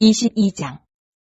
22장.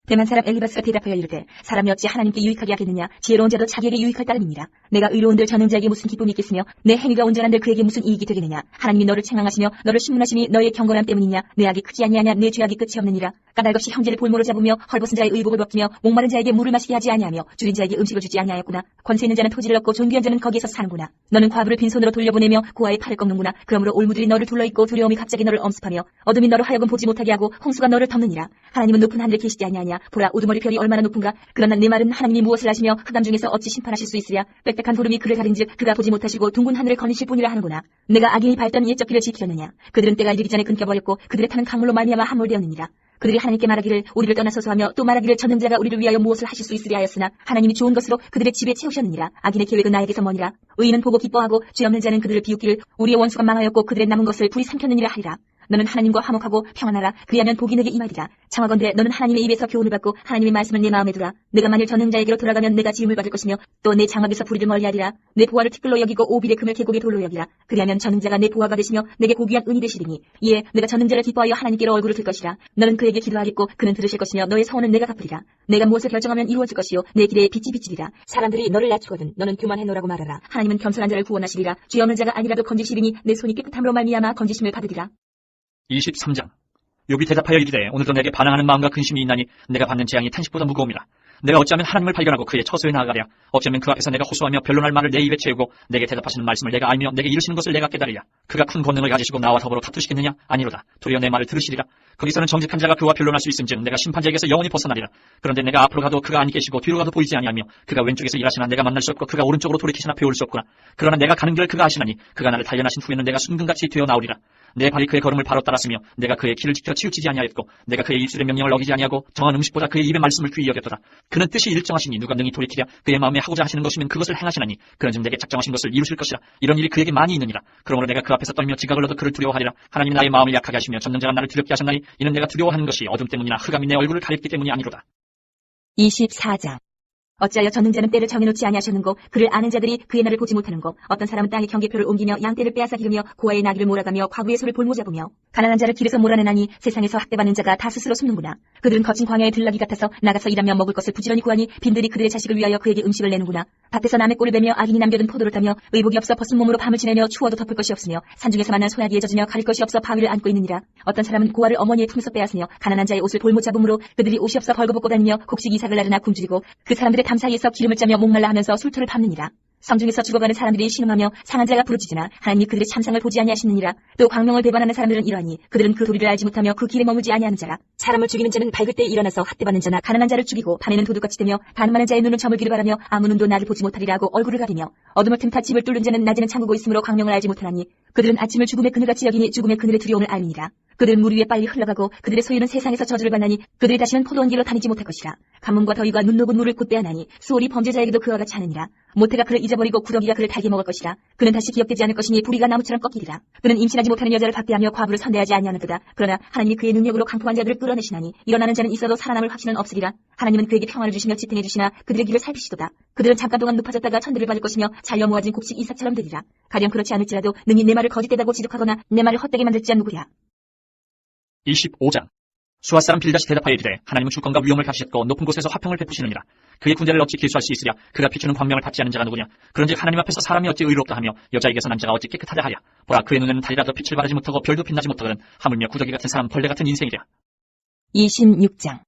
대만 사람 엘리바스가 대답하여 이르되 사람이 어찌 하나님께 유익하게 하겠느냐. 지혜로운 자도 자기에게 유익할 따름이니라. 내가 의로운들 전능자에게 무슨 기쁨이 있겠으며 내 행위가 온전한들 그에게 무슨 이익이 되겠느냐. 하나님이 너를 책망하시며 너를 신문하심이 너의 경건함 때문이냐. 내 악이 크지 아니하냐. 내 죄악이 끝이 없느니라. 까닭없이 형제를 볼모로 잡으며 헐벗은 자의 의복을 벗기며 목마른 자에게 물을 마시게 하지 아니하며 줄인 자에게 음식을 주지 아니하였구나. 권세 있는 자는 토지를 얻고 존귀한 자는 거기에서 사는구나. 너는 과부를 빈손으로 돌려보내며 고아의 팔을 꺾는구나. 그러므로 올무들이 너를 둘러있고 두려움이 갑자기 너를 엄습하며 어둠이 너를 하여금 보지 못하게 하고 홍수가 너를 덮느니라. 하나님은 높은 하늘에 계시지 아니하냐. 보라 우두머리 별이 얼마나 높은가. 그러나 내 말은 하나님이 무엇을 하시며 흑암 중에서 어찌 심판하실 수 있으랴. 빽빽한 구름이 그를 가린즉 그가 보지 못하시고 둥근 하늘을 거니실 뿐이라 하는구나. 내가 악인이 밟던 옛적 길을 지키었느냐. 그들은 때가 이르기 전에 끊겨버렸고 그들의 타는 강물로 말미암아 함몰되었느니라. 그들이 하나님께 말하기를 우리를 떠나소서 하며 또 말하기를 전능자가 우리를 위하여 무엇을 하실 수 있으랴 하였으나 하나님이 좋은 것으로 그들의 집에 채우셨느니라. 악인의 계획은 나에게서 머니라. 의인은 보고 기뻐하고 죄 없는 자는 그들을 비웃기를 우리의 원수가 망하였고 그들의 남은 것을 불이 삼켰느니라 하리라. 너는 하나님과 화목하고 평안하라. 그리하면 복이 내게 임하리라. 청하건대 너는 하나님의 입에서 교훈을 받고 하나님의 말씀을 내 마음에 두라. 내가 만일 전능자에게로 돌아가면 내가 지음을 받을 것이며 또 내 장막에서 불이를 멀리하리라. 내 보화를 티끌로 여기고 오빌의 금을 계곡의 돌로 여기라. 그리하면 전능자가 내 보화가 되시며 내게 고귀한 은이 되시리니 이에 내가 전능자를 기뻐하여 하나님께로 얼굴을 들 것이라. 너는 그에게 기도하겠고 그는 들으실 것이며 너의 소원은 내가 갚으리라. 내가 무엇을 결정하면 이루어질 것이요 내 길에 빛이 비치리라. 사람들이 너를 낮추거든 너는 교만해노라고 말하라. 하나님은 겸손한 자를 구원하시리라. 죄 없는 자가 아니라도 건지시리니 내 손이 깨끗함으로 말미암아 건지심을 받으리라. 23장. 욥이 대답하여 이르되 오늘도 내게 반항하는 마음과 근심이 있나니 내가 받는 재앙이 탄식보다 무거움이라. 내가 어찌하면 하나님을 발견하고 그의 처소에 나아가랴. 어찌하면 그 앞에서 내가 호소하며 변론할 말을 내 입에 채우고 내게 대답하시는 말씀을 내가 알며 내게 이르시는 것을 내가 깨달으랴. 그가 큰 권능을 가지시고 나와 더불어 다투시겠느냐? 아니로다. 도리어 내 말을 들으시리라. 거기서는 정직한 자가 그와 변론할 수 있음즉 내가 심판자에게서 영원히 벗어나리라. 그런데 내가 앞으로 가도 그가 아니 계시고 뒤로 가도 보이지 아니하며 그가 왼쪽에서 일하시나 내가 만날 수 없고 그가 오른쪽으로 돌이키시나 배울 수 없구나. 그러나 내가 가는 길을 그가 아시나니 그가 나를 단련하신 후에는 내가 순금같이 되어 나오리라. 내 발이 그의 걸음을 바로 따랐으며 내가 그의 길을 지켜 치우치지 아니하였고 내가 그의 입술의 명령을 어기지 아니하고 정한 음식보다 그의 입의 말씀을 귀히 여겼도다. 그는 뜻이 일정하시니 누가 능히 돌이키랴. 그의 마음에 하고자 하시는 것이면 그것을 행하시나니 그런즉 내게 작정하신 것을 이루실 것이라. 이런 일이 그에게 많이 있느니라. 그러므로 내가 그 앞에서 떨며 지각을 얻어 그를 두려워하리라. 하나님이 나의 마음을 약하게 하시며 전능자가 나를 두렵게 하셨나니 이는 내가 두려워하는 것이 어둠 때문이나 흑암이 내 얼굴을 가렸기 때문이 아니로다. 24장. 어찌하여 전능자는 때를 정해놓지 아니하셨는고 그를 아는 자들이 그의 날을 보지 못하는고 어떤 사람은 땅의 경계표를 옮기며 양떼를 빼앗아 기르며 고아의 나귀를 몰아가며 과부의 소를 볼모 잡으며 가난한 자를 길에서 몰아내나니 세상에서 학대받는 자가 다 스스로 숨는구나. 그들은 거친 광야의 들나귀 같아서 나가서 일하며 먹을 것을 부지런히 구하니 빈들이 그들의 자식을 위하여 그에게 음식을 내는구나. 밭에서 남의 꼴을 베며 악인이 남겨둔 포도를 따며 의복이 없어 벗은 몸으로 밤을 지내며 추워도 덮을 것이 없으며 산중에서 만난 소나기에 젖으며 가릴 것이 없어 바위를 안고 있느니라. 어떤 사람은 고아를 어머니의 품에서 빼앗으며 가난한 자의 옷을 볼모 잡음으로 그들이 옷이 없어 벌거벗고 다니며 곡식 이삭을 나르나 굶주리고 그 사람들의 담 사이에서 기름을 짜며 목말라 하면서 술토를 밟느니라. 성중에서 죽어가는 사람들이 신음하며 상한 자가 부르짖으나 하나님이 그들의 참상을 보지 아니하시느니라. 또 광명을 배반하는 사람들은 이러하니 그들은 그 도리를 알지 못하며 그 길에 머물지 아니하는 자라. 사람을 죽이는 자는 밝을 때 일어나서 학대받는 자나 가난한 자를 죽이고 밤에는 도둑같이 되며 가늠하는 자의 눈을 저물기를 바라며 아무 눈도 나를 보지 못하리라 하고 얼굴을 가리며 어둠을 틈타 집을 뚫는 자는 낮에는 잠그고 있으므로 광명을 알지 못하나니 그들은 아침을 죽음의 그늘같이 여기니 죽음의 그늘의 두려움을 알미니라. 그들은 물 위에 빨리 흘러가고 그들의 소유는 세상에서 저주를 받나니 그들이 다시는 포도원 길로 다니지 못할 것이라. 가뭄과 더위가 눈 녹은 물을 곧 빼앗나니 수월이 범죄자에게도 그와 같이 하느니라. 모태가 그를 잊어버리고 구더기가 그를 달게 먹을 것이라. 그는 다시 기억되지 않을 것이니 부리가 나무처럼 꺾이리라. 그는 임신하지 못하는 여자를 박대하며 과부를 선대하지 아니하는 그다. 그러나 하나님이 그의 능력으로 강포한 자들을 끌어내시나니 일어나는 자는 있어도 살아남을 확신은 없으리라. 하나님은 그에게 평화를 주시며 지탱해 주시나 그들의 길을 살피시도다. 그들은 잠깐 동안 높아졌다가 천대를 받을 것이며 잘려 모아진 곡식 이삭처럼 되리라. 가령 그렇지 않을지라도 능히 내 말을 거짓되다고 지적하거나 내 말을 헛되게 만들 자 누구랴. 25장. 수앗 사람 빌닷이 대답하여 이르되 하나님은 주권과 위엄을 가지셨고 높은 곳에서 화평을 베푸시느니라. 그의 군대를 어찌 길수할 수 있으랴. 그가 비추는 광명을 받지 않은 자가 누구냐. 그런즉 하나님 앞에서 사람이 어찌 의롭다 하며 여자에게서 남자가 어찌 깨끗하다 하랴. 보라 그의 눈에는 달이라도 빛을 발하지 못하고 별도 빛나지 못하거든 하물며 구더기 같은 사람 벌레 같은 인생이랴. 26장.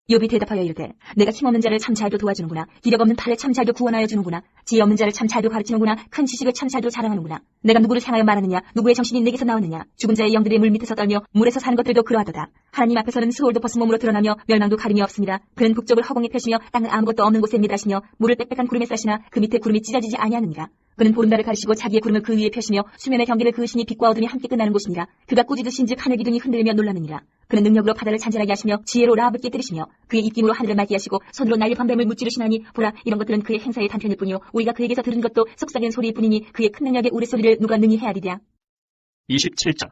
욥이 대답하여 이르되 내가 힘없는 자를 참 잘도 도와주는구나. 기력 없는 탈을 참 잘도 구원하여 주는구나. 지혜 없는 자를 참 잘도 가르치는구나. 큰 지식을 참 잘도 자랑하는구나. 내가 누구를 향하여 말하느냐. 누구의 정신이 내게서 나왔느냐. 죽은 자의 영들이 물 밑에서 떨며 물에서 사는 것들도 그러하도다. 하나님 앞에서는 수월도 벗은 몸으로 드러나며 멸망도 가림이 없습니다. 그는 북쪽을 허공에 펴시며 땅은 아무것도 없는 곳에 미다시며 물을 빽빽한 구름에 싸시나 그 밑에 구름이 찢어지지 아니하느니라. 그는 보름달을 가리시고 자기의 구름을 그 위에 펴시며 수면의 경계를 그으시니 빛과 어둠이 함께 끝나는 곳이니라. 그가 꾸짖으신즉 하늘 기둥이 흔들리며 놀라느니라. 그는 능력으로 바다를 잔잔하게 하시며 지혜로 라합을 깨뜨리시며 그의 입김으로 하늘을 맑게 하시고 손으로 날개 밤뱀을 무찌르시나니 보라 이런 것들은 그의 행사의 단편일 뿐이요 우리가 그에게서 들은 것도 속삭이는 소리일 뿐이니 그의 큰 능력의 우레소리를 누가 능히 헤아리랴. 27장.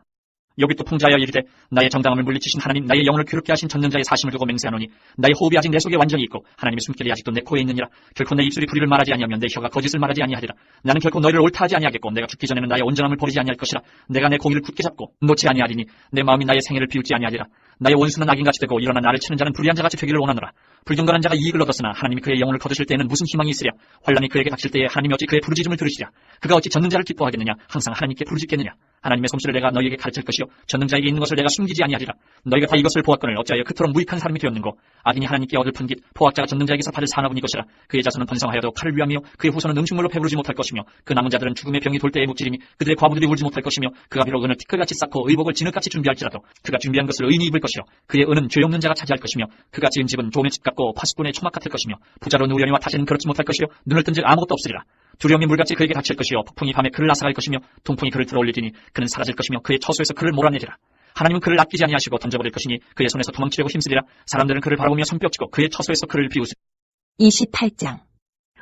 욥이 또 풍자하여 이르되 나의 정당함을 물리치신 하나님, 나의 영혼을 괴롭게 하신 전능자의 사심을 두고 맹세하노니 나의 호흡이 아직 내 속에 완전히 있고 하나님의 숨결이 아직도 내 코에 있느니라. 결코 내 입술이 불의를 말하지 아니하며 내 혀가 거짓을 말하지 아니하리라. 나는 결코 너희를 옳다 하지 아니하겠고 내가 죽기 전에는 나의 온전함을 버리지 아니할 것이라. 내가 내 공의를 굳게 잡고 놓지 아니하리니 내 마음이 나의 생애를 비웃지 아니하리라. 나의 원수는 악인같이 되고 일어나 나를 치는 자는 불의한 자같이 되기를 원하노라. 불경건한 자가 이익을 얻었으나 하나님이 그의 영혼을 거두실 때에는 무슨 희망이 있으랴. 환란이 그에게 닥칠 때에 하나님이 어찌 그의 부르짖음을 들으시랴. 그가 어찌 전능자를 기뻐하겠느냐. 항상 하나님께 부르짖겠느냐. 하나님의 솜씨를 내가 너희에게 가르칠 것이요 전능자에게 있는 것을 내가 숨기지 아니하리라. 너희가 다 이것을 보았거늘 어찌하여 그토록 무익한 사람이 되었는고. 악인이 하나님께 얻을 푼깃 포악자가 전능자에게서 받을 상하분이 것이라. 그의 자손은 번성하여도 칼을 위하며 그의 후손은 음식물로 배부르지 못할 것이며 그 남은 자들은 죽음의 병이 돌 때에 묵지리니 그들의 과부들이 울지 못할 것이며 그가 비록 은을 티끌같이 쌓고 의복을 진흙같이 준비할지라도 그가 준비한 것을 의인이 입을 것이요 그의 은은 죄 없는 자가 차지할 것이며 그가 지은 집은 종의 집 같고 파수꾼의 초막 같을 것이며 부자로는 우연히와 다시는 그렇지 못할 것이요 눈을 뜬즉 아무것도 없으리라. 두려움이 물같이 그에게 닥칠 것이요 폭풍이 밤에 그를 나사갈 것이며 통풍이 그를 들어올리리니 그는 사라질 것이며 그의 처소에서 그를 몰아내리라. 하나님은 그를 아끼지 아니하시고 던져버릴 것이니 그의 손에서 도망치려고 힘쓰리라. 사람들은 그를 바라보며 손뼉치고 그의 처소에서 그를 비웃으리라. 28장.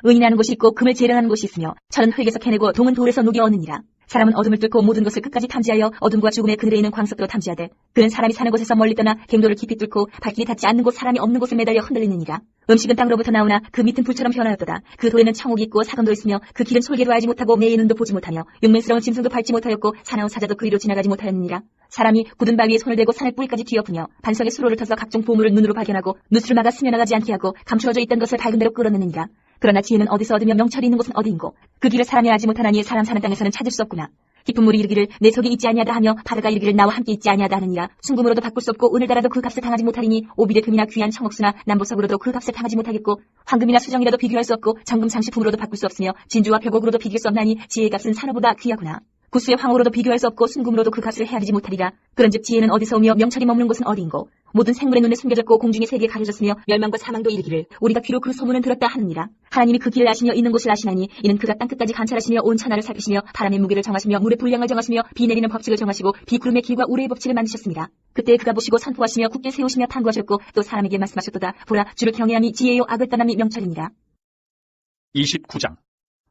은이라는 곳이 있고 금을 재련하는 곳이 있으며 철은 흙에서 캐내고 동은 돌에서 녹여 얻느니라. 사람은 어둠을 뚫고 모든 것을 끝까지 탐지하여 어둠과 죽음의 그늘에 있는 광석도 탐지하되 그는 사람이 사는 곳에서 멀리 떠나 갱도를 깊이 뚫고 발길이 닿지 않는 곳 사람이 없는 곳에 매달려 흔들리느니라. 음식은 땅으로부터 나오나 그 밑은 불처럼 변하였도다. 그 도에는 청옥이 있고 사금도 있으며 그 길은 솔개로 알지 못하고 매의 눈도 보지 못하며 용맹스러운 짐승도 밟지 못하였고 사나운 사자도 그 위로 지나가지 못하였느니라. 사람이 굳은 바위에 손을 대고 산을 뿌리까지 뒤엎으며 반석에 수로를 터서 각종 보물을 눈으로 발견하고 누수를 막아 스며나가지 않게 하고 감추어져 있던 것을 밝은 대로 끌어내느니라. 그러나 지혜는 어디서 얻으며 명철이 있는 곳은 어디인고 그 길을 사람이 알지 못하나니 사람 사는 땅에서는 찾을 수 없구나. 깊은 물이 이르기를 내 속에 있지 아니하다 하며 바다가 이르기를 나와 함께 있지 아니하다 하느니라. 순금으로도 바꿀 수 없고 은을 달아도 그 값을 당하지 못하리니 오비대 금이나 귀한 청옥수나 남보석으로도 그 값을 당하지 못하겠고 황금이나 수정이라도 비교할 수 없고 정금 장식품으로도 바꿀 수 없으며 진주와 벽옥으로도 비길 수 없나니 지혜의 값은 산호보다 귀하구나. 구수의 황호로도 비교할 수 없고 순금으로도 그 값을 헤아리지 못하리라. 그런즉 지혜는 어디서 오며 명철이 머무는 곳은 어디인고. 모든 생물의 눈에 숨겨졌고 공중의 세계에 가려졌으며 멸망과 사망도 이르기를 우리가 귀로 그 소문은 들었다 하느니라. 하나님이 그 길을 아시며 있는 곳을 아시나니 이는 그가 땅끝까지 관찰하시며 온 천하를 살피시며 바람의 무게를 정하시며 물의 분량을 정하시며 비 내리는 법칙을 정하시고 비구름의 길과 우레의 법칙을 만드셨습니다. 그때 그가 보시고 선포하시며 굳게 세우시며 탐구하셨고 또 사람에게 말씀하셨도다. 보라, 주를 경외함이 지혜요 악을 떠남이 명철이니라. 29장.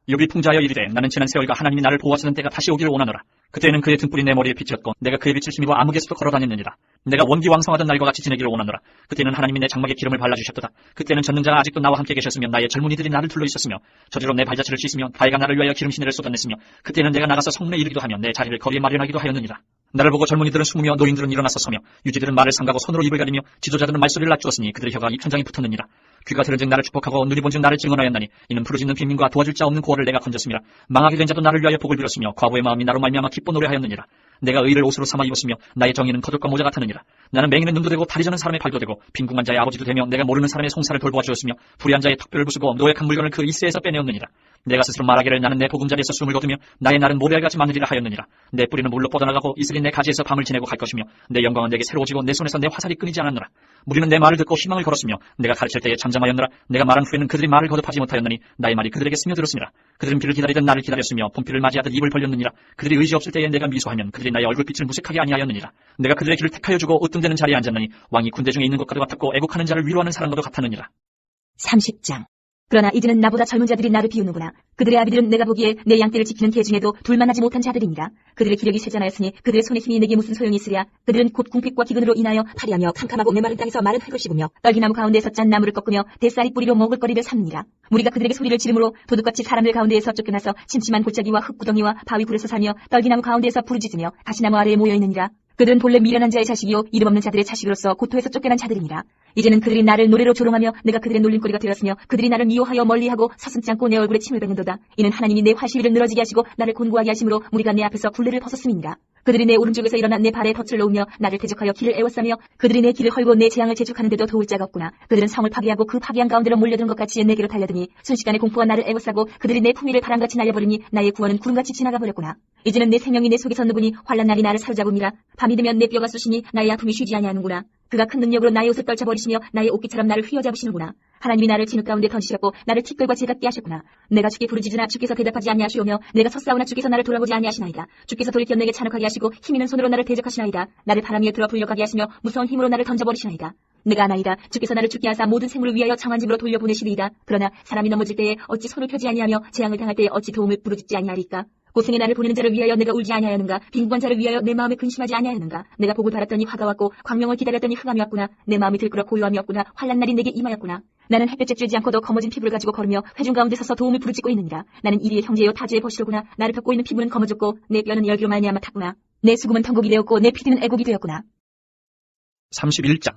욥이 풍자하여 이르되 나는 지난 세월과 하나님이 나를 보호하시는 때가 다시 오기를 원하노라. 그때는 그의 등불이 내 머리에 비쳤고 내가 그의 빛을 힘입어 암흑에서도 걸어다녔느니라. 내가 원기왕성하던 날과 같이 지내기를 원하노라. 그때는 하나님이 내 장막에 기름을 발라주셨도다. 그때는 전능자가 아직도 나와 함께 계셨으며 나의 젊은이들이 나를 둘러 있었으며 저주로 내 발자취를 씻으며 바위가 나를 위하여 기름 시내를 쏟아냈으며 그때는 내가 나가서 성문에 이르기도 하며 내 자리를 거리에 마련하기도 하였느니라. 나를 보고 젊은이들은 숨으며 노인들은 일어나서 서며 유지들은 말을 삼가고 손으로 입을 가리며 지도자들은 말소리를 낮추었으니 그들의 혀가 입 천장에 붙었느니라. 귀가 들은즉 나를 축복하고 눈이 본즉 나를 증언하였나니 이는 부르짖는 빈민과 도와줄 자 없는 고아를 내가 건졌음이라. 망하게 된 자도 나를 위하여 복을 빌었으며 과부의 마음이 나로 말미암아 기뻐 노래하였느니라. 내가 의를 옷으로 삼아 입었으며 나의 정의는 겉옷과 모자 같았느니라. 나는 맹인의 눈도 되고 다리 저는 사람의 발도 되고 빈궁한 자의 아버지도 되며 내가 모르는 사람의 송사를 돌보아 주었으며 불의한 자의 턱뼈를 부수고 노획한 물건을 그 이새에서 빼내었느니라. 내가 스스로 말하기를 나는 내 복음자리에서 숨을 거두며 나의 날은 모래알같이 많으리라 하였느니라. 내 뿌리는 물로 뻗어나가고 이슬이 내 가지에서 밤을 지내고 갈 것이며 내 영광은 내게 새로워지고 내 손에서 내 화살이 끊이지 않았노라. 무리는 내 말을 듣고 희망을 걸었으며 내가 가르칠 때에 잠잠하였노라. 내가 말한 후에는 그들이 말을 거듭하지 못하였느니 나의 말이 그들에게 스며들었으니라. 그들은 비를 기다리던 나를 기다렸으며 봄비를 맞이하듯 입을 벌렸느니라. 그들이 의지 없을 때에 내가 미소하면 그들이 나의 얼굴빛을 무색하게 아니하였느니라. 내가 그들의 길을 택하여 주고 으뜸되는 자리에 앉았느니 왕이 군대 중에 있는 것과도 같았고 애국하는 자를 위로하는 사람과도 같았느니라. 30장. 그러나 이제는 나보다 젊은 자들이 나를 비우는구나. 그들의 아비들은 내가 보기에 내 양떼를 지키는 개 중에도 둘만 하지 못한 자들이니라. 그들의 기력이 쇠잔하였으니 그들의 손의 힘이 내게 무슨 소용이 있으랴. 그들은 곧 궁핍과 기근으로 인하여 파리하며 캄캄하고 메마른 땅에서 마른 흙을 씹으며 떨기나무 가운데에서 짠 나무를 꺾으며 뱃살이 뿌리로 먹을 거리를 삼느니라. 무리가 그들에게 소리를 지르므로 도둑같이 사람들 가운데에서 쫓겨나서 침침한 골짜기와 흙구덩이와 바위 굴에서 사며 떨기나무 가운데에서 부르짖으며 가시나무 아래에 모여있느니라. 그들은 본래 미련한 자의 자식이요 이름 없는 자들의 자식으로서 고토에서 쫓겨난 자들이니라. 이제는 그들이 나를 노래로 조롱하며 내가 그들의 놀림거리가 되었으며 그들이 나를 미워하여 멀리하고 서슴지 않고 내 얼굴에 침을 뱉는도다. 이는 하나님이 내 활시위를 늘어지게 하시고 나를 곤고하게 하심으로 무리가 내 앞에서 굴레를 벗었음이니라. 그들이 내 오른쪽에서 일어나 내 발에 덫을 놓으며 나를 대적하여 길을 애워싸며 그들이 내 길을 헐고 내 재앙을 재촉하는데도 도울 자가 없구나. 그들은 성을 파괴하고 그 파괴한 가운데로 몰려드는 것 같이 내게로 달려드니 순식간에 공포가 나를 애워싸고 그들이 내 품위를 바람같이 날려버리니 나의 구원은 구름같이 지나가 버렸구나. 이제는 내 생명이 내 속에서 누구니 환난날이 나를 사로잡음이라. 밤이 되면 내 뼈가 쑤시니 나의 아픔이 쉬지 아니하는구나. 그가 큰 능력으로 나의 옷을 떨쳐버리시며 나의 옷깃처럼 나를 휘어잡으시는구나. 하나님이 나를 진흙 가운데 던지셨고 나를 티끌과 재같게 하셨구나. 내가 주께 부르짖으나 주께서 대답하지 아니하시오며 내가 섰사오나 주께서 나를 돌아보지 아니하시나이다. 주께서 돌이켜 내게 잔혹하게 하시고 힘있는 손으로 나를 대적하시나이다. 나를 바람 위에 들어 불려가게 하시며 무서운 힘으로 나를 던져버리시나이다. 내가 아나이다. 주께서 나를 죽게 하사 모든 생물을 위하여 정한 집으로 돌려보내시리이다. 그러나 사람이 넘어질 때에 어찌 손을 펴지 아니하며 재앙을 당할 때에 어찌 도움을 부르짖지 아니하리까. 고생의 나를 보내는 자를 위하여 내가 울지 아니하였는가? 빈곤한 자를 위하여 내 마음에 근심하지 아니하였는가? 내가 복을 바랐더니 화가 왔고 광명을 기다렸더니 흑암이 왔구나. 내 마음이 들끓어 고요함이 없구나. 환난 날이 내게 임하였구나. 나는 햇볕에 쬐지 않고도 검어진 피부를 가지고 걸으며 회중 가운데 서서 도움을 부르짖고 있느니라. 나는 이리의 형제요 타주의 버시로구나. 나를 덮고 있는 피부는 검어졌고 내 뼈는 열기로 말미암아 탔구나. 내 수금은 텅국이 되었고 내 피디는 애곡이 되었구나. 31장.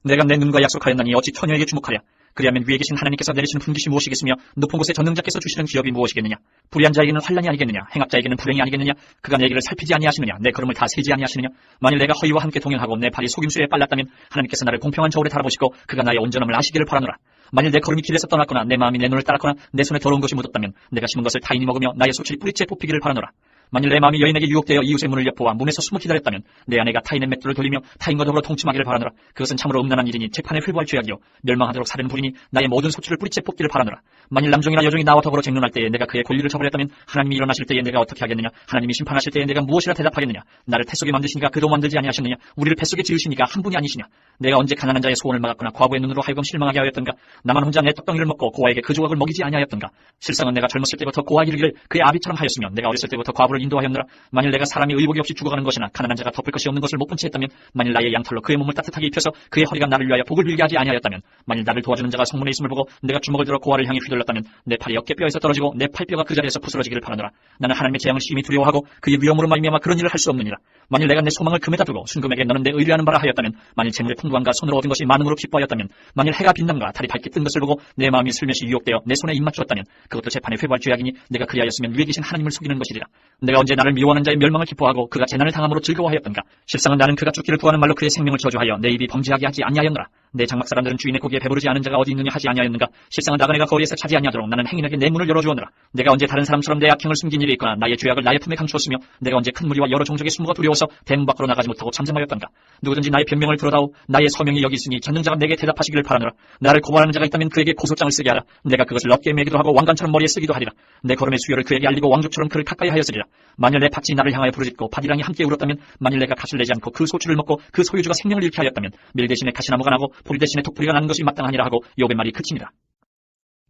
내가 내 눈과 약속하였나니 어찌 처녀에게 주목하랴. 그리하면 위에 계신 하나님께서 내리시는 분깃이 무엇이겠으며 높은 곳에 전능자께서 주시는 기업이 무엇이겠느냐. 불의한 자에게는 환난이 아니겠느냐. 행악자에게는 불행이 아니겠느냐. 그가 내 길을 살피지 아니하시느냐. 내 걸음을 다 세지 아니하시느냐. 만일 내가 허위와 함께 동행하고 내 발이 속임수에 빨랐다면 하나님께서 나를 공평한 저울에 달아보시고 그가 나의 온전함을 아시기를 바라노라. 만일 내 걸음이 길에서 떠났거나 내 마음이 내 눈을 따랐거나 내 손에 더러운 것이 묻었다면 내가 심은 것을 타인이 먹으며 나의 소출이 뿌리째 뽑히기를 바라노라. 만일 내 마음이 여인에게 유혹되어 이웃의 문을 엿보아 문에서 숨어 기다렸다면 내 아내가 타인의 맷돌을 돌리며 타인과 더불어 동침하기를 바라노라. 그것은 참으로 음란한 일이니 재판에 회부할 죄악이요 멸망하도록 사르는 불이니 나의 모든 소출을 뿌리째 뽑기를 바라노라. 만일 남종이나 여종이 나와 더불어 쟁론할 때에 내가 그의 권리를 저버렸다면 하나님이 일어나실 때에 내가 어떻게 하겠느냐. 하나님이 심판하실 때에 내가 무엇이라 대답하겠느냐. 나를 태 속에 만드시니까 그도 만들지 아니하셨느냐. 우리를 뱃속에 지으시니까 한 분이 아니시냐. 내가 언제 가난한 자의 소원을 막았거나 과부의 눈으로 하여금 실망하게 하였던가. 나만 혼자 내 떡덩이를 먹고 고아에게 그 조각을 먹이지 아니하였던가. 실상은 내가 젊었을 때부터 고아 이르기를 그의 아비처럼 하였으며 내가 어렸을 때부터 과부를 인도하였느라. 만일 내가 사람이 의복이 없이 죽어가는 것이나 가난한 자가 덮을 것이 없는 것을 못 본 채 했다면, 만일 나의 양털로 그의 몸을 따뜻하게 입혀서 그의 허리가 나를 위하여 복을 빌게 하지 아니하였다면, 만일 나를 도와주는 자가 성문에 있음을 보고 내가 주먹을 들어 고아를 향해 휘둘렀다면 내 팔이 어깨뼈에서 떨어지고 내 팔뼈가 그 자리에서 부스러지기를 바라노라. 나는 하나님의 재앙을 심히 두려워하고 그의 위험으로 말미암아 그런 일을 할 수 없느니라. 만일 내가 내 소망을 금에다 두고 순금에게 너는 내 의뢰하는 바라 하였다면, 만일 재물의 풍부함과 손으로 얻은 것이 많음으로 기뻐하였다면, 만일 해가 빛남과 달이 밝게 뜬 것을 보고 내 마음이 슬며시 유혹되어 내 손에 입맞추었다면 그것도 재판에 회부할 죄악이니 내가 그리하였으면 위에 계신 하나님을 속이는 것이리라. 내가 언제 나를 미워하는 자의 멸망을 기뻐하고 그가 재난을 당함으로 즐거워하였던가. 실상은 나는 그가 죽기를 구하는 말로 그의 생명을 저주하여 내 입이 범죄하게 하지 아니하였노라. 내 장막 사람들은 주인의 고기에 배부르지 않은 자가 어디 있느냐 하지 아니하였는가. 실상은 나그네가 거리에서 차지 아니하도록 나는 행인에게 내 문을 열어주었노라. 내가 언제 다른 사람처럼 내 악행을 숨긴 일이 있거나 나의 죄악을 나의 품에 감추었으며 내가 언제 큰 무리와 여러 종족의 수모가 두려워서 대문 밖으로 나가지 못하고 잠잠하였던가. 누구든지 나의 변명을 들어다오. 나의 서명이 여기 있으니 전능자가 내게 대답하시기를 바라노라. 나를 고발하는 자가 있다면 그에게 고소장을 쓰게 하라. 내가 그것을 어깨에 매기도 하고 왕관처럼 머리에 쓰기도 하리라. 내 걸음의 수요를 그에게 알리고 왕족처럼 그를 가까이 하였으리라. 만일 내 밭이 나를 향하여 부르짖고 밭이랑이 함께 울었다면, 만일 내가 값을 내지 않고 그 소출을 먹고 그 소유주가 생명을 잃게 하였다면 밀 대신에 가시나무가 나고 보리 대신에 독부리가 나는 것이 마땅하니라 하고 욥의 말이 그치니라.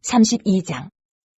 32장.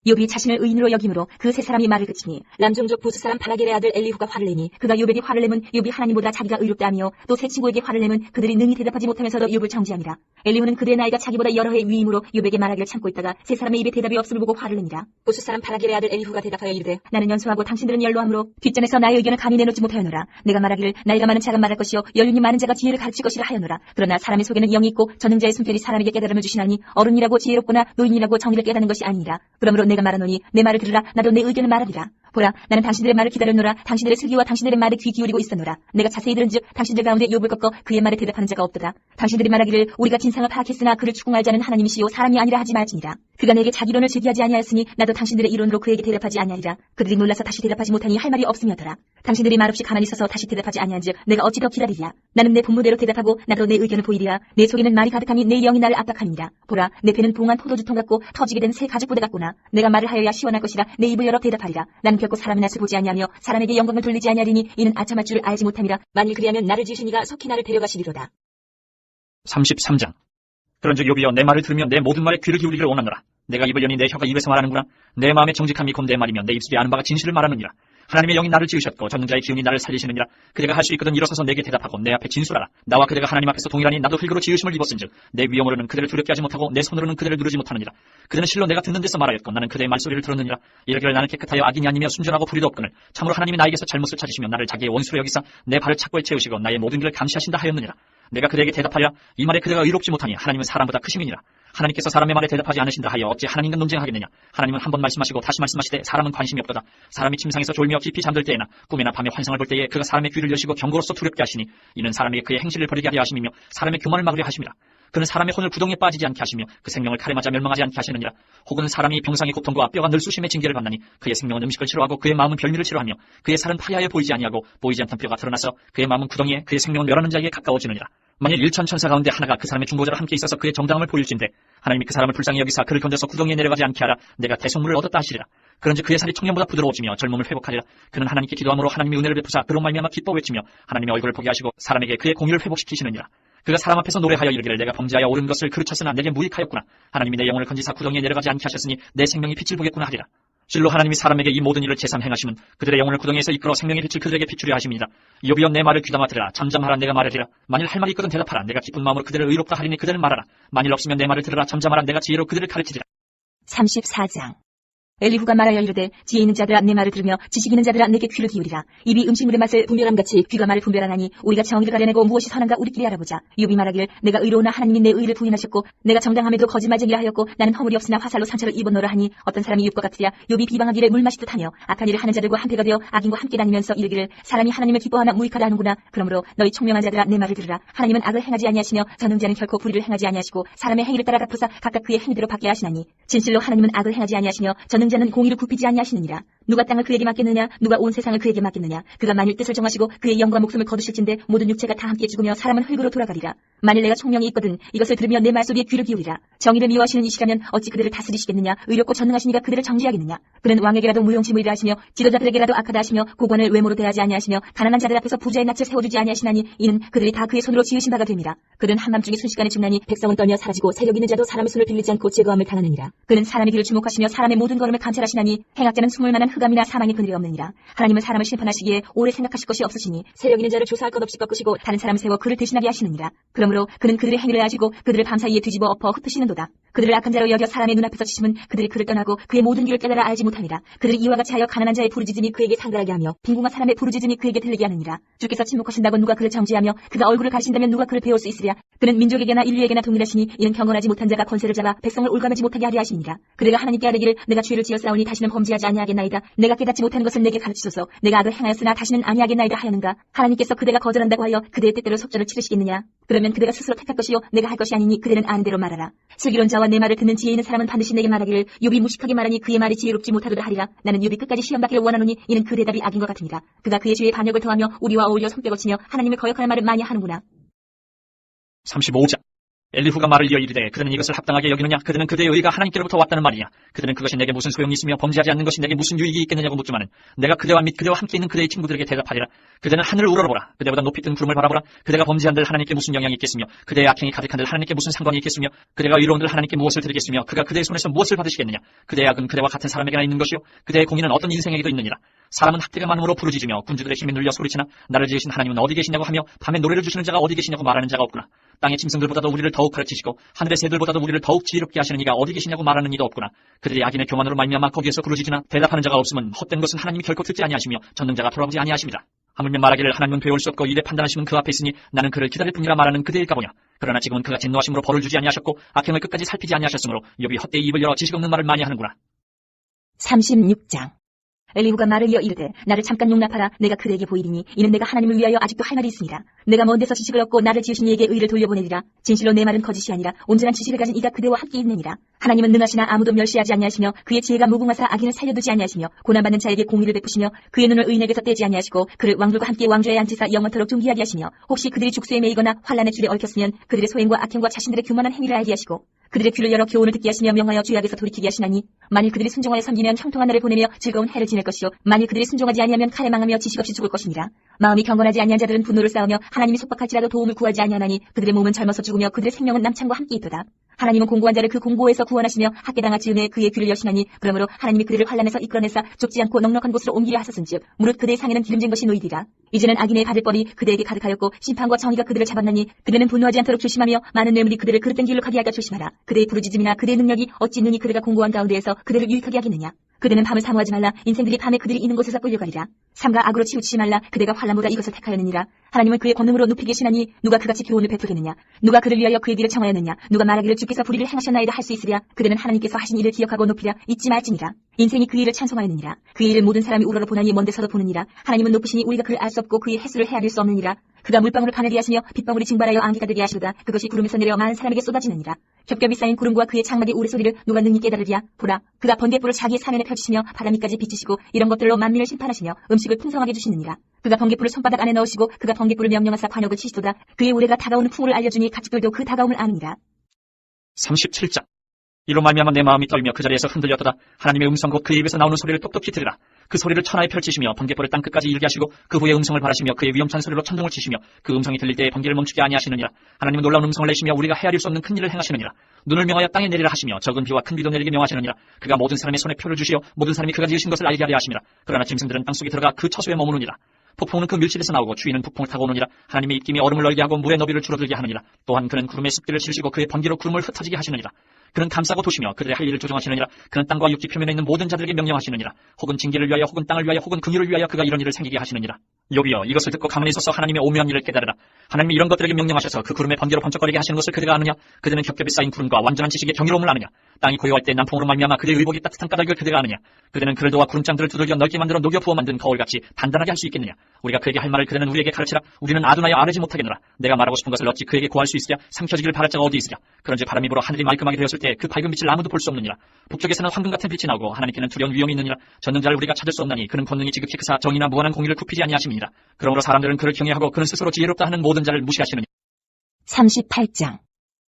욥이 자신을 의인으로 여김으로 그 세 사람이 말을 그치니 람종족 부스 사람 바라겔의 아들 엘리후가 화를 내니 그가 욥에게 화를 내면 욥이 하나님보다 자기가 의롭다 하며 또 세 친구에게 화를 내면 그들이 능히 대답하지 못하면서도 욥을 정죄함이라. 엘리후는 그들의 나이가 자기보다 여러 해 위임으로 욥에게 말하기를 참고 있다가 세 사람의 입에 대답이 없음을 보고 화를 내니라. 부스 사람 바라겔의 아들 엘리후가 대답하여 이르되 나는 연소하고 당신들은 연로함으로 뒷전에서 나의 의견을 감히 내놓지 못하였노라. 내가 말하기를 나이가 많은 자가 말할 것이요 연륜이 많은 자가 지혜를 가르칠 것이라 하였노라. 그러나 사람의 속에는 영이 있고 전능자의 숨결이 사람에게 깨달음을 주시나니 어른이라고 지혜롭거나 노인이라고 정의를 깨닫는 것이 아니니라. 그러므로 내가 말하노니 내 말을 들으라. 나도 내 의견을 말하리라. 보라, 나는 당신들의 말을 기다렸노라. 당신들의 슬기와 당신들의 말에 귀 기울이고 있었노라. 내가 자세히 들은즉 당신들 가운데 욥을 꺾어 그의 말에 대답하는 자가 없도다. 당신들이 말하기를 우리가 진상을 파악했으나 그를 추궁하지 않은 하나님이시요 사람이 아니라 하지 말지니라. 그가 내게 자기 이론을 제기하지 아니하였으니 나도 당신들의 이론으로 그에게 대답하지 아니하리라. 그들이 놀라서 다시 대답하지 못하니 할 말이 없음이었더라. 당신들이 말없이 가만히 서서 다시 대답하지 아니한즉 내가 어찌 더 기다리랴. 나는 내 분무대로 대답하고 나도 내 의견을 보이리라. 내 속에는 말이 가득하니 내 영이 나를 압박하니라. 보라, 내 배는 봉한 포도주통 같고 터지게 된 새 가죽 부대 같구나. 내가 말을 하여야 시원할 것이라. 내 입을 열어 대답하리라. 나는 결코 사람의 낯을 보지 아니하며 사람에게 영광을 돌리지 아니하리니 이는 아첨할 줄을 알지 못함이라. 만일 그리하면 나를 지으신 이가 속히 나를 데려가시리로다. 33장. 그런즉 욥이여 내 말을 들으며 내 모든 말에 귀를 기울이기를 원하노라. 내가 입을 여니 내 혀가 입에서 말하는구나. 내 마음의 정직함이 곧 내 말이며 내 입술이 아는 바가 진실을 말하느니라. 하나님의 영이 나를 지으셨고 전능자의 기운이 나를 살리시느니라. 그대가 할 수 있거든 일어서서 내게 대답하고 내 앞에 진술하라. 나와 그대가 하나님 앞에서 동일하니 나도 흙으로 지으심을 입었은즉 내 위엄으로는 그대를 두렵게 하지 못하고 내 손으로는 그대를 누르지 못하느니라. 그대는 실로 내가 듣는 데서 말하였고 나는 그대의 말소리를 들었느니라. 이러기를 나는 깨끗하여 악인이 아니며 순전하고 불의도 없거늘 참으로 하나님이 나에게서 잘못을 찾으시며 나를 자기의 원수로 여기사 내 발을 착고에 채우시고 나의 모든 길을 감시하신다 하였느니라. 내가 그대에게 대답하랴. 이 말에 그대가 의롭지 못하니 하나님은 사람보다 크심이니라. 하나님께서 사람의 말에 대답하지 않으신다 하여 어찌 하나님과 논쟁하겠느냐. 하나님은 한 번 말씀하시고 다시 말씀하시되 사람은 관심이 없도다. 사람이 침상에서 졸며 깊이 잠들 때에나 꿈이나 밤에 환상을 볼 때에 그가 사람의 귀를 여시고 경고로서 두렵게 하시니 이는 사람에게 그의 행실을 버리게 하려 하심이며 사람의 교만을 막으려 하심이라. 그는 사람의 혼을 구덩이에 빠지지 않게 하시며 그 생명을 칼에 맞아 멸망하지 않게 하시느니라. 혹은 사람이 병상의 고통과 뼈가 늘쑤심의 징계를 받나니 그의 생명은 음식을 싫어하고 그의 마음은 별미를 싫어하며 그의 살은 파야에 보이지 아니하고 보이지 않던 뼈가 드러나서 그의 마음은 구덩이에 그의 생명은 멸하는 자에게 가까워지느니라. 만일 1천 천사 가운데 하나가 그 사람의 중보자로 함께 있어서 그의 정당함을 보일진데 하나님이 그 사람을 불쌍히 여기사 그를 건져서 구덩이에 내려가지 않게 하라. 내가 대속물을 얻었다 하시리라. 그런즉 그의 살이 청년보다 부드러워지며 젊음을 회복하리라. 그는 하나님께 기도함으로 하나님이 은혜를 베푸사 그로 말미암아 기뻐 외치며 하나님의 얼굴을 보게 하시고 사람에게 그의 공의를 회복시키시느니라. 그가 사람 앞에서 노래하여 이르기를 내가 범죄하여 옳은 것을 그르쳤으나 내게 무익하였구나. 하나님이 내 영혼을 건지사 구덩이에 내려가지 않게 하셨으니 내 생명이 빛을 보겠구나 하리라. 실로 하나님이 사람에게 이 모든 일을 제삼 행하심은 그들의 영혼을 구덩이에서 이끌어 생명의 빛을 그들에게 비추려 하심이니라. 이오비여 내 말을 귀담아 들으라. 잠잠하라. 내가 말하리라. 만일 할 말이 있거든 대답하라. 내가 기쁜 마음으로 그들을 의롭다 하리니 그들을 말하라. 만일 없으면 내 말을 들으라. 잠잠하라. 내가 지혜로 그들을 가르치리라. 34장. 엘리후가 말하여 이르되 지혜 있는 자들아 내 말을 들으며 지식 있는 자들아 내게 귀를 기울이라. 입이 음식물의 맛을 분별함같이 귀가 말을 분별하나니 우리가 정의를 가려내고 무엇이 선한가 우리끼리 알아보자. 욥이 말하기를 내가 의로우나 하나님이 내 의를 부인하셨고 내가 정당함에도 거짓말쟁이라 하였고 나는 허물이 없으나 화살로 상처를 입었노라 하니 어떤 사람이 욥과 같으랴. 욥이 비방하기를 물 마시듯 하며 악한 일을 하는 자들과 한패가 되어 악인과 함께 다니면서 이르기를 사람이 하나님을 기뻐하나 무익하다 하는구나. 그러므로 너희 총명한 자들아 내 말을 들으라. 하나님은 악을 행하지 아니하시며 전능자는 결코 불의를 행하지 아니하시고 사람의 행위를 따라 갚으사 각각 그의 행위대로 받게 하시나니 진실로 하나님은 악을 행하지 아니하시며 전능자는 공의를 굽히지 아니하시느니라. 누가 땅을 그에게 맡겠느냐 누가 온 세상을 그에게 맡겠느냐. 그가 만일 뜻을 정하시고 그의 영과 목숨을 거두실진데 모든 육체가 다 함께 죽으며 사람은 흙으로 돌아가리라. 만일 내가 총명이 있거든 이것을 들으며 내 말소리에 귀를 기울이라. 정의를 미워하시는 이시라면 어찌 그들을 다스리시겠느냐. 의롭고 전능하시니가 그들을 정죄하겠느냐. 그는 왕에게라도 무용지물이라 하시며 지도자들에게라도 악하다 하시며 고관을 외모로 대하지 아니하시며 가난한 자들 앞에서 부자의 낯을 세워주지 아니하시나니 이는 그들이 다 그의 손으로 지으신 바가 됨이라. 그는 한밤중에 순식간에 죽나니 백성은 떨며 사라지고 세력 있는 자도 사람의 손을 빌리지 않고 제거함을 당하느니라. 그는 사람의 길을 주목하시며 사람의 모든 걸음을 감찰하시나니 행악자는 숨을 만한 흑암이나 사망의 그늘이 없느니라. 하나님은 사람을 심판하시기에 오래 생각하실 것이 없으시니 세력 있는 자를 조사할 것 없이 꺾으시고 다른 사람을 세워 그를 대신하게 하시느니라. 그러므로 그는 그들의 행위를 아시고 그들을 밤사이에 뒤집어 엎어 흩으시는도다. 그들을 악한 자로 여겨 사람의 눈앞에서 치심은 그들이 그를 떠나고 그의 모든 길을 깨달아 알지 못하니라. 그들이 이와 같이 하여 가난한 자의 부르짖음이 그에게 상달하게 하며 빈궁한 사람의 부르짖음이 그에게 들리게 하느니라. 주께서 침묵하신다고 누가 그를 정죄하며 그가 얼굴을 가리신다면 누가 그를 배울 수 있으랴. 그는 민족에게나 인류에게나 동일하시니 이는 경건하지 못한 자가 권세를 잡아 백성을 올가매지 못하게 하려 하시니라. 그대가 하나님께 아뢰기를 내가 죄를 지었사오니 다시는 범죄하지 아니하겠나이다. 내가 깨닫지 못하는 것을 내게 가르치소서. 내가 악을 행하였으나 다시는 아니하겠나이다 하였는가. 하나님께서 그대가 거절한다고 하여 그대의 뜻대로 속전을 치르시겠느냐. 그러면 그대가 스스로 택할 것이요 내가 할 것이 아니니 그대는 아는 대로 말하라. 슬기로운 자와 내 말을 듣는 지혜 있는 사람은 반드시 내게 말하기를 욥이 무식하게 말하니 그의 말이 지혜롭지 못하도다 하리라. 나는 욥이 끝까지 시험받기를 원하노니 이는 그 대답이 악인 것 같으니라. 그가 그의 죄의 반역을 더하며 우리와 어울려 손뼉을 하나님을 거역할 말을 많이 하는구나. 35장. 엘리후가 말을 이어 이르되 그들은 이것을 합당하게 여기느냐. 그들은 그대의 의가 하나님께로부터 왔다는 말이냐. 그들은 그것이 내게 무슨 소용이 있으며 범죄하지 않는 것이 내게 무슨 유익이 있겠느냐고 묻지만은 내가 그대와 및 그대와 함께 있는 그대의 친구들에게 대답하리라. 그대는 하늘을 우러러보라. 그대보다 높이 뜬 구름을 바라보라. 그대가 범죄한들 하나님께 무슨 영향이 있겠으며 그대의 악행이 가득한들 하나님께 무슨 상관이 있겠으며 그대가 의로운들 하나님께 무엇을 드리겠으며 그가 그대의 손에서 무엇을 받으시겠느냐. 그대의 악은 그대와 같은 사람에게나 있는 것이요 그대의 공의는 어떤 인생에게도 있느니라. 사람은 학대가 많음으로 부르짖으며 군주들의 힘에 눌려 소리치나 나를 지으신 하나님은 어디 계시냐고 하며 밤에 노래를 주시는 자가 어디 계시냐고 말하는 자가 없구나. 땅의 짐승들보다도 우리를 더욱 가르치시고 하늘의 새들보다도 우리를 더욱 지혜롭게 하시는 이가 어디 계시냐고 말하는 이도 없구나. 그들이 악인의 교만으로 말미암아 거기에서 부르짖으나 대답하는 자가 없으면 헛된 것은 하나님이 결코 듣지 아니하시며 전능자가 돌아보지 아니하십니다. 하물며 말하기를 하나님은 배울 수 없고 이래 판단하시면 그 앞에 있으니 나는 그를 기다릴 뿐이라 말하는 그대일까 보냐. 그러나 지금은 그가 진노하심으로 벌을 주지 아니하셨고 악행을 끝까지 살피지 아니하셨으므로 욥이 헛되이 입을 열어 지식 없는 말을 많이 하는구나. 36장. 엘리후가 말을 이어 이르되 나를 잠깐 용납하라. 내가 그대에게 보이리니 이는 내가 하나님을 위하여 아직도 할 말이 있습니다. 내가 먼 데서 지식을 얻고 나를 지으신 이에게 의를 돌려보내리라. 진실로 내 말은 거짓이 아니라 온전한 지식을 가진 이가 그대와 함께 있느니라. 하나님은 능하시나 아무도 멸시하지 아니하시며 그의 지혜가 무궁하사 악인을 살려두지 아니하시며 고난받는 자에게 공의를 베푸시며 그의 눈을 의인에게서 떼지 아니하시고 그를 왕들과 함께 왕좌에 앉히사 영원토록 존귀하게 하시며 혹시 그들이 죽수에 매이거나 환란의 줄에 얽혔으면 그들의 소행과 악행과 자신들의 교만한 행위를 알게 하시고 그들의 귀를 열어 교훈을 듣게 하시며 명하여 죄악에서 돌이키게 하시나니 만일 그들이 순종하여 섬기면 형통한 날을 보내며 즐거운 해를 지낼 것이요 만일 그들이 순종하지 아니하면 칼에 망하며 지식 없이 죽을 것이니라. 마음이 경건하지 아니한 자들은 분노를 쌓으며 하나님이 속박할지라도 도움을 구하지 아니하나니 그들의 몸은 젊어서 죽으며 그들의 생명은 남창과 함께 있도다. 하나님은 공고한 자를 그 공고에서 구원하시며 학대당하지 은혜 그의 귀를 여시나니 그러므로 하나님이 그들을 환란에서 이끌어내사 좁지 않고 넉넉한 곳으로 옮기려 하셨은즉 무릇 그들의 상에는 기름진 것이 놓이리라. 이제는 악인의 받을 벌이 그대에게 가득하였고 심판과 정의가 그들을 잡았나니 그들은 분노하지 않도록 조심하며 많은 뇌물이 그들을 그릇된 길로 가게 할까 조심하라. 그대의 부르짖음이나 그대의 능력이 어찌 눈이 그대가 공고한 가운데에서 그들을 유익하게 하겠느냐. 그대는 밤을 사모하지 말라. 인생들이 밤에 그들이 있는 곳에서 끌려가리라. 삼가 악으로 치우치지 말라. 그대가 환란보다 이것을 택하였느니라. 하나님은 그의 권능으로 높이 계시나니 누가 그같이 교훈을 베푸겠느냐. 누가 그를 위하여 그의 길을 청하였느냐. 누가 말하기를 주께서 불의를 행하셨나이다 할 수 있으랴. 그대는 하나님께서 하신 일을 기억하고 높이랴. 잊지 말지니라. 인생이 그 일을 찬송하였느니라. 그의 일을 모든 사람이 우러러 보나니 먼 데서도 보느니라. 하나님은 높으시니 우리가 그를 알 수 없고 그의 횟수를 헤아릴 수 없느니라. 그가 물방울을 가늘게 하시며 빗방울이 증발하여 안개가 되게 하시도다. 그것이 구름에서 내려 많은 사람에게 쏟아지느니라. 겹겹이 쌓인 구름과 그의 장막의 우레소리를 누가 능히 깨달으랴. 보라, 그가 번개불을 자기의 사면에 펼치시며 바람이까지 비치시고 이런 것들로 만민을 심판하시며 음식을 풍성하게 주시느니라. 그가 번개불을 손바닥 안에 넣으시고 그가 번개불을 명령하사 관역을 치시도다. 그의 우레가 다가오는 풍우를 알려주니 가축들도 그 다가옴을 아느니라. 37장. 이로 말미암아 내 마음이 떨며 그 자리에서 흔들렸도다. 하나님의 음성 곧 그의 입에서 나오는 소리를 똑똑히 들으라. 그 소리를 천하에 펼치시며 번개불을 땅끝까지 일게 하시고 그 후에 음성을 발하시며 그의 위험찬 소리로 천둥을 치시며 그 음성이 들릴 때에 번개를 멈추게 아니하시느니라. 하나님은 놀라운 음성을 내시며 우리가 헤아릴 수 없는 큰 일을 행하시느니라. 눈을 명하여 땅에 내리라 하시며 적은 비와 큰 비도 내리게 명하시느니라. 그가 모든 사람의 손에 표를 주시어 모든 사람이 그가 지으신 것을 알게 하려 하심이라. 그러나 짐승들은 땅속에 들어가 그 처소에 머무느니라. 폭풍은 그 밀실에서 나오고 추위는 북풍을 타고 오느니라. 하나님의 입김이 얼음을 넓게 하고 물의 너비를 줄어들게 하느니라. 또한 그는 구름의 습기를 실시고 그의 번개로 구름을 흩어지게 하시느니라. 그는 감싸고 도시며 그들의 할 일을 조정하시느니라. 그는 땅과 육지 표면에 있는 모든 자들에게 명령하시느니라. 혹은 징계를 위하여 혹은 땅을 위하여 혹은 긍휼을 위하여 그가 이런 일을 생기게 하시느니라. 욥이여 이것을 듣고 가만히 서서 하나님의 오묘한 일을 깨달으라. 하나님이 이런 것들에게 명령하셔서 그 구름의 번개로 번쩍거리게 하시는 것을 그대가 아느냐? 그대는 겹겹이 쌓인 구름과 완전한 지식의 경이로움을 아느냐? 땅이 고요할 때 남풍으로 말미암아 그대의 의복이 따뜻한 까닭을 그대가 아느냐? 그대는 그를 도와 구름장들을 두들겨 넓게 만들어 녹여 부어 만든 거울같이 단단하게 할 수 있겠느냐? 우리가 그에게 할 말을 그대는 우리에게 가르치라. 우리는 아둔하여 아뢰지 못하겠노라. 내가 말하고 싶은 것을 어찌 그에게 구할 수 있으랴? 삼켜지기를 바랄 자가 어디 있으랴? 그런즉 바람이 불어 하늘이 말끔하게 되었을 때 그 밝은 빛을 아무도 볼 수 없느니라. 북쪽에서는 황금 같은 빛이 나오고 하나님께는 두려운 위엄이 있느니라. 전능자를 우리가 찾을 수 없나니 그는 권능이 지극히 크사 정의나 무한한 공의를 굽히지 아니하심이니라. 그러므로 사람들은 그를 경외하고 그는 스스로 지혜롭다 하는 모든 자를 무시하시느니라. 38장.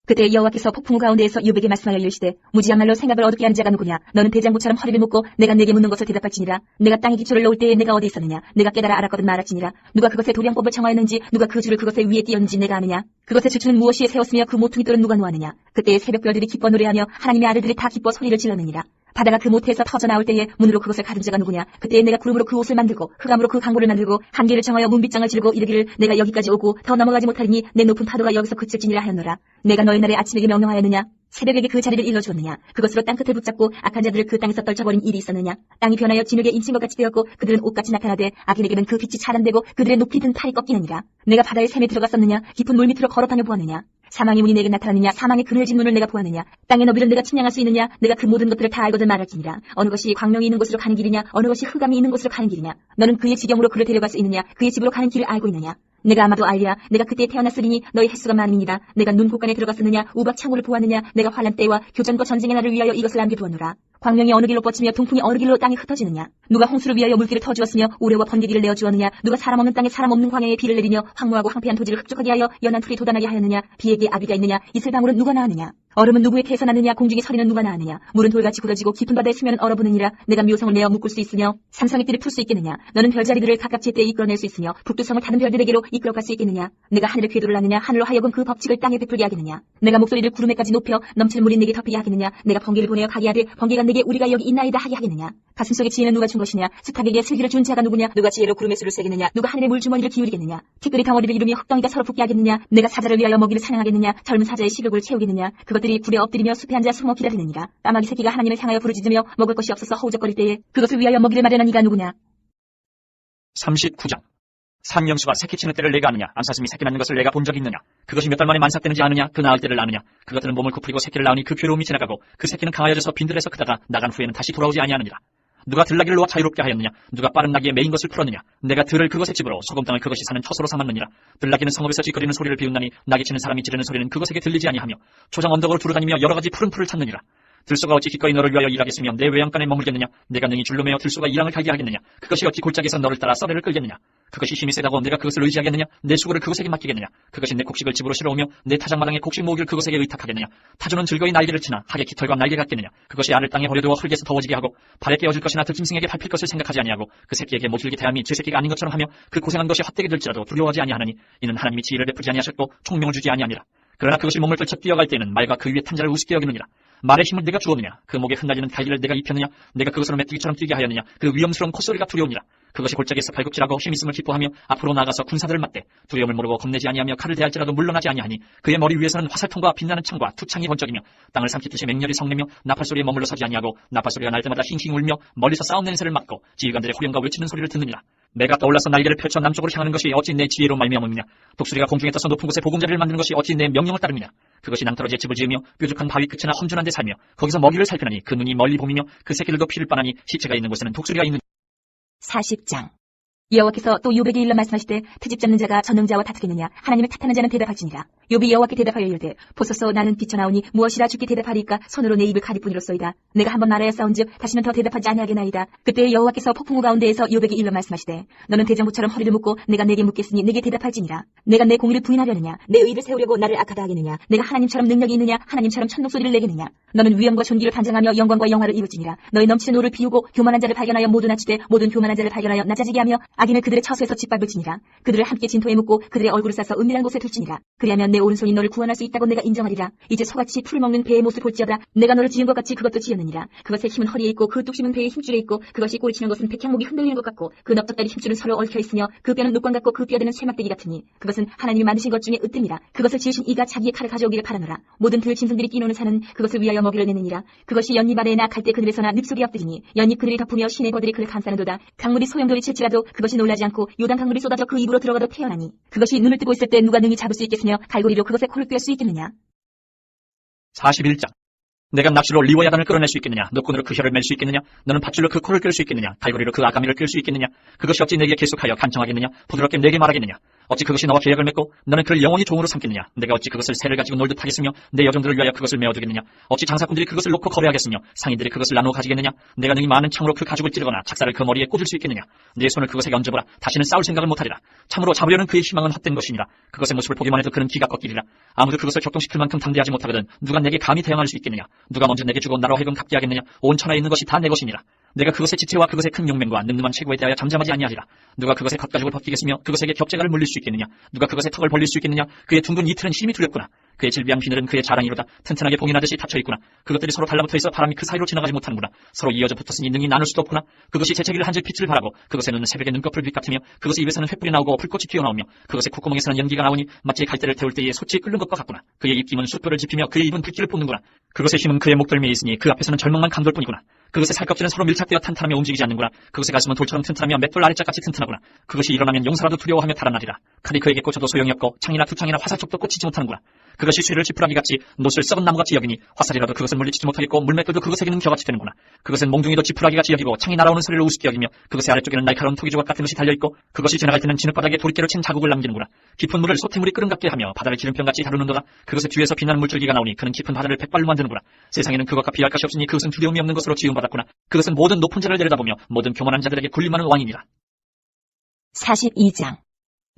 그때 여호와께서 폭풍 가운데에서 욥에게 말씀하여 이르시되 무지한 말로 생각을 어둡게 하는 자가 누구냐? 너는 대장부처럼 허리를 묶고 내가 내게 묻는 것을 대답할지니라. 내가 땅의 기초를 놓을 때에 내가 어디 있었느냐? 내가 깨달아 알았거든 말할지니라. 누가 그것의 도량법을 정하였는지 누가 그 줄을 그것의 위에 띄었는지 내가 아느냐? 그것의 주추는 무엇이에 세웠으며 그 모퉁이 돌은 누가 놓았느냐? 그때에 새벽별들이 기뻐 노래하며 하나님의 아들들이 다 기뻐 소리를 질렀느니라. 바다가 그 모태에서 터져 나올 때에 문으로 그것을 가둔 자가 누구냐? 그때에 내가 구름으로 그 옷을 만들고 흑암으로 그 강물을 만들고 한계를 정하여 문빗장을 지르고 이르기를 내가 여기까지 오고 더 넘어가지 못하리니 내 높은 파도가 여기서 그칠지니라 하였노라. 내가 너희 날에 아침에게 명령하였느냐? 새벽에게 그 자리를 일러주었느냐? 그것으로 땅끝을 붙잡고 악한 자들을 그 땅에서 떨쳐버린 일이 있었느냐? 땅이 변하여 진흙에 인친 것 같이 되었고 그들은 옷같이 나타나되 악인에게는 그 빛이 차단되고 그들의 높이 든 팔이 꺾이느니라. 내가 바다의 샘에 들어갔었느냐? 깊은 물 밑으로 걸어다녀 보았느냐? 사망의 문이 내게 나타났느냐? 사망의 그늘진 문을 내가 보았느냐? 땅의 너비를 내가 측량할 수 있느냐? 내가 그 모든 것들을 다 알거든 말할지니라. 어느 것이 광명이 있는 곳으로 가는 길이냐? 어느 것이 흑암이 있는 곳으로 가는 길이냐? 너는 그의 지경으로 그를 데려갈 수 있느냐? 그의 집으로 가는 길을 알고 있느냐? 내가 아마도 알리라. 내가 그때 태어났으리니 너희 횟수가 많음이니라. 내가 눈 곳간에 들어갔었느냐? 우박 창고를 보았느냐? 내가 환란 때와 교전과 전쟁의 날을 위하여 이것을 남겨두었노라. 광명이 어느 길로 뻗치며 동풍이 어느 길로 땅에 흩어지느냐? 누가 홍수를 위하여 물길을 터주었으며 우레와 번개기를 내어주었느냐? 누가 사람 없는 땅에 사람 없는 광야에 비를 내리며 황무하고 황폐한 토지를 흡족하게 하여 연한 풀이 돋아나게 하였느냐? 비에게 아비가 있느냐? 이슬방울은 누가 낳았느냐? 얼음은 누구의 태에서 났느냐? 공중의 서리는 누가 낳았느냐? 물은 돌같이 굳어지고 깊은 바다의 수면은 얼어붙느니라. 내가 묘성을 내어 묶을 수 있으며 삼성의 띠를 풀 수 있겠느냐? 너는 별자리들을 각각 제때에 이끌어낼 수 있으며 북두성을 다른 별들에게로 이끌어갈 수 있겠느냐? 내가 하늘의 궤도를 낳느냐? 하늘로 하여금 그 법칙을 땅에 베풀게 하겠느냐? 내가 목소리를 구름에까지 높여 넘칠 물이 내게 덮이게 하겠느냐? 내가 번개를 보내어 가게 하되 번개가 내게 우리가 여기 있나이다 하게 하겠느냐? 가슴속에 지혜는 누가 준 것이냐? 수탉에게 슬기를 준 자가 누구냐? 누가 지혜로 구름의 수를 세겠느냐? 누가 하늘의 물주머니를 기울이겠느냐? 티끌이 덩어리를 이루며 흙덩이가 서로 붙게 하겠느냐? 내가 사자를 위하여 먹이를 사냥하겠느냐? 젊은 사자의 식욕을 채우겠느냐? 그것들이 굴에 엎드리며 숲에 앉아 숨어 기다리느니라. 까마귀 새끼가 하나님을 향하여 부르짖으며 먹을 것이 없어서 허우적거릴 때에 그것을 위하여 먹이를 마련한 이가 누구냐? 39장. 산염수가 새끼 치는 때를 내가 아느냐? 암사슴이 새끼 낳는 것을 내가 본 적이 있느냐? 그것이 몇 달 만에 만삭되는지 아느냐? 그 낳을 때를 아느냐? 그것들은 몸을 굽히고 새끼를 낳으니 그 괴로움이 지나가고 그 새끼는 강하여져서 빈들에서 크다가 나간 후에는 다시 돌아오지 아니하느니라. 누가 들나귀를 놓아 자유롭게 하였느냐? 누가 빠른 나귀에 매인 것을 풀었느냐? 내가 들을 그것의 집으로 소금땅을 그것이 사는 처소로 삼았느니라. 들나귀는 성읍에서 찌꺼리는 소리를 비웃나니 나귀 치는 사람이 지르는 소리는 그것에게 들리지 아니하며 초장 언덕으로 두루다니며 여러 가지 푸른 풀을 찾느니라. 들소가 어찌 기꺼이 너를 위하여 일하겠으며 내 외양간에 머물겠느냐? 내가 능히 줄로 매어 들소가 일항을 가게 하겠느냐? 그것이 어찌 골짜기에서 너를 따라 썰매를 끌겠느냐? 그것이 힘이 세다고 내가 그것을 의지하겠느냐? 내 수고를 그것에게 맡기겠느냐? 그것이 내 곡식을 집으로 실어오며 내 타작마당에 곡식 모으기를 그것에게 의탁하겠느냐? 타조는 즐거이 날개를 치나 하게 깃털과 날개 같겠느냐? 그것이 알을 땅에 버려두어 흙에서 더워지게 하고 발에 깨어질 것이나 들짐승에게 밟힐 것을 생각하지 아니하고 그 새끼에게 모질게 대함이 제 새끼가 아닌 것처럼 하며 그 고생한 것이 헛되게 될지라도 두려워하지 아니하나니 이는 하나님이 지혜를 베푸지 아니하셨고 총명을 주지 아니하니라. 그러나 그것이 몸을 떨쳐 뛰어갈 때는 말과 그 위에 탄 자를 우습게 여기느니라. 말의 힘을 내가 주었느냐? 그 목에 흩날리는 갈기를 내가 입혔느냐? 내가 그것으로 메뚜기처럼 뛰게 하였느냐? 그 위험스러운 콧소리가 두려우니라. 그것이 골짜기에서 발굽질하고 힘있음을 기뻐하며 앞으로 나가서 군사들을 맞대 두려움을 모르고 겁내지 아니하며 칼을 대할지라도 물러나지 아니하니 그의 머리 위에서는 화살통과 빛나는 창과 투창이 번쩍이며 땅을 삼키듯이 맹렬히 성내며 나팔소리에 머물러 서지 아니하고 나팔소리가 날 때마다 힝힝 울며 멀리서 싸움 냄새를 맡고 지휘관들의 호령과 외치는 소리를 듣느니라. 내가 떠올라서 날개를 펼쳐 남쪽으로 향하는 것이 어찌 내 지혜로 말미암음이냐? 독수리가 공중에 떠서 높은 곳에 보금자리를 만드는 것이 어찌 내 명령을 따름이냐? 그것이 낭떠러지에 집을 지으며 뾰족한 바위 끝이나 험준한 데 살며 거기서 먹이를 살피나니 그 눈이 멀리 보이며 그 새끼들도 피를 빠나니 시체가 있는 곳에는 독수리가 있는 40장. 여호와께서 또 욥에게 일러 말씀하시되 트집 잡는 자가 전능자와 다투겠느냐? 하나님을 탓하는 자는 대답할지니라. 욥이 여호와께 대답하여 이르되 보소서 나는 비쳐나오니 무엇이라 주께 대답하리까? 손으로 내 입을 가리뿐이로소이다. 내가 한번 말하여 싸운즉 다시는 더 대답하지 아니하겠나이다. 그때 여호와께서 폭풍우 가운데에서 욥에게 일러 말씀하시되 너는 대장부처럼 허리를 묶고 내가 내게 묻겠으니 내게 대답할지니라. 내가 내 공의를 부인하려느냐? 내 의를 세우려고 나를 악하다 하겠느냐? 내가 하나님처럼 능력이 있느냐? 하나님처럼 천둥소리를 내겠느냐? 너는 위엄과 존귀를 반장하며 영광과 영화를 이룰지니라. 너의 넘치는 오를 비우고 교만한 자를 발견하여 모두 낮추되 모든 교만한 자를 발견하여 낮아지게 하며 악인을 그들의 처소에서 짓밟을지니라. 그들을 함께 진토에 묻고 그들의 얼굴을 싸서 은밀한 곳에 둘지니라. 그리하면 내 오른손이 너를 구원할 수 있다고 내가 인정하리라. 이제 소같이 풀을 먹는 배의 모습을 볼지어다. 내가 너를 지은 것 같이 그것도 지었느니라. 그것의 힘은 허리에 있고 그 뚝심은 배의 힘줄에 있고 그것이 꼬리치는 것은 백향목이 흔들리는 것 같고 그 넓적다리 힘줄은 서로 얽혀 있으며 그 뼈는 녹관 같고 그 뼈대는 쇠막대기 같으니 그것은 하나님이 만드신 것 중에 으뜸이라. 그것을 지으신 이가 자기의 칼을 가져오기를 바라노라. 모든 들 짐승들이 끼노는 산은 그것을 위하여 먹이를 내느니라. 그것이 연잎 아래에나 갈대 그늘에서나 늪속에 엎드리니 연잎 그늘이 덮으며 시내 거들이 그를 감싸는도다. 강물이 소용돌이 칠지라도 그것이 놀라지 않고 요단 강물이 쏟아져 그 입으로 들어가도 태어나니 그것이 눈을 뜨고 있을 때 누가 능히 잡을 수 있겠으며 갈고리로 그것의 코를 꿰을 수 있겠느냐. 41장. 내가 낚시로 리워야단을 끌어낼 수 있겠느냐? 너 꾼으로 그 혀를 맬 수 있겠느냐? 너는 밧줄로 그 코를 끌 수 있겠느냐? 갈고리로 그 아가미를 끌 수 있겠느냐? 그것이 어찌 내게 계속하여 간청하겠느냐? 부드럽게 내게 말하겠느냐? 어찌 그것이 너와 계약을 맺고 너는 그를 영원히 종으로 삼겠느냐? 내가 어찌 그것을 새를 가지고 놀듯 하겠으며 내 여종들을 위하여 그것을 메어두겠느냐? 어찌 장사꾼들이 그것을 놓고 거래하겠으며 상인들이 그것을 나누어 가지겠느냐? 내가 능히 많은 창으로 그 가죽을 찌르거나 작사를 그 머리에 꽂을 수 있겠느냐? 네 손을 그것에 얹어보라. 다시는 싸울 생각을 못하리라. 참으로 잡으려는 그의 희망은 헛된 것이니라. 그것의 모습을 보기만 해도 그는 기가 꺾이리라. 아무도 그것을 격동시킬 만큼 담대하지 못하거든 누가 내게 감히 대항할 수 있겠느냐? 누가 먼저 내게 주고 나로 하여금 갚게 하겠느냐? 온 천하에 있는 것이 다 내 것이니라. 내가 그것의 지체와 그것의 큰 용맹과 늠름한 체구에 대하여 잠잠하지 아니하리라. 누가 그것의 겉가죽을 벗기겠으며 그것에게 겹재가를 물릴 수 있겠느냐? 누가 그것의 턱을 벌릴 수 있겠느냐? 그의 둥근 이틀은 힘이 두렵구나. 그의 질비한 비늘은 그의 자랑이로다. 튼튼하게 봉인하듯이 닫혀있구나. 그것들이 서로 달라붙어 있어 바람이 그 사이로 지나가지 못하는구나. 서로 이어져 붙었으니 능히 나눌 수도 없구나. 그것이 재채기를 한질 빛을 바라고 그것의 눈은 새벽의 눈꺼풀 빛 같으며 그것의 입에서는 횃불이 나오고 불꽃이 튀어나오며 그것의 콧구멍에서는 연기가 나오니 마치 갈대를 태울 때에 솥이 끓는 것과 같구나. 그의 입김은 숯불을 지피며 그의 입은 불길을 뿜는구나. 그것의 힘은 그의 목덜미에 있으니 그 앞에서는 절망만 감돌 뿐이구나. 그것의 살껍질은 서로 밀착되어 탄탄하며 움직이지 않는구나. 그것의 가슴은 돌처럼 튼튼하며 맷돌 아래짝같이 튼튼하구나. 그것이 일어나면 용사라도 두려워하며 달아나리라. 칼이 그에게 꽂혀도 소용이 없고 창이나 투창이나 화살촉도 꽂히지 못하는구나. 그것이 쇠를 지푸라기같이 노슬 썩은 나무같이 여기니 화살이라도 그것을 물리치지 못하겠고 물맷돌도 그것에게는 겨같이 되는구나. 그것은 몽둥이도 지푸라기같이 여기고 창이 날아오는 소리를 우습게 여기며 그것의 아래쪽에는 날카로운 토기조각 같은 것이 달려있고 그것이 지나갈 때는 진흙바닥에 도리깨로 친 자국을 남기는구나. 깊은 물을 소태물이 끓음같게 하며 바다를 기름병같이 다루는도다. 그것의 뒤에서 빛나는 물줄기가 나오니 그는 깊은 바다를 백발로 만드는구나. 세상에는 그것과 비할 것이 없으니 그것은 두려움이 없는 것으로 지음받았구나. 그것은 모든 높은 자를 내려다보며 모든 교만한 자들에게 군림하는 왕이니라. 42장.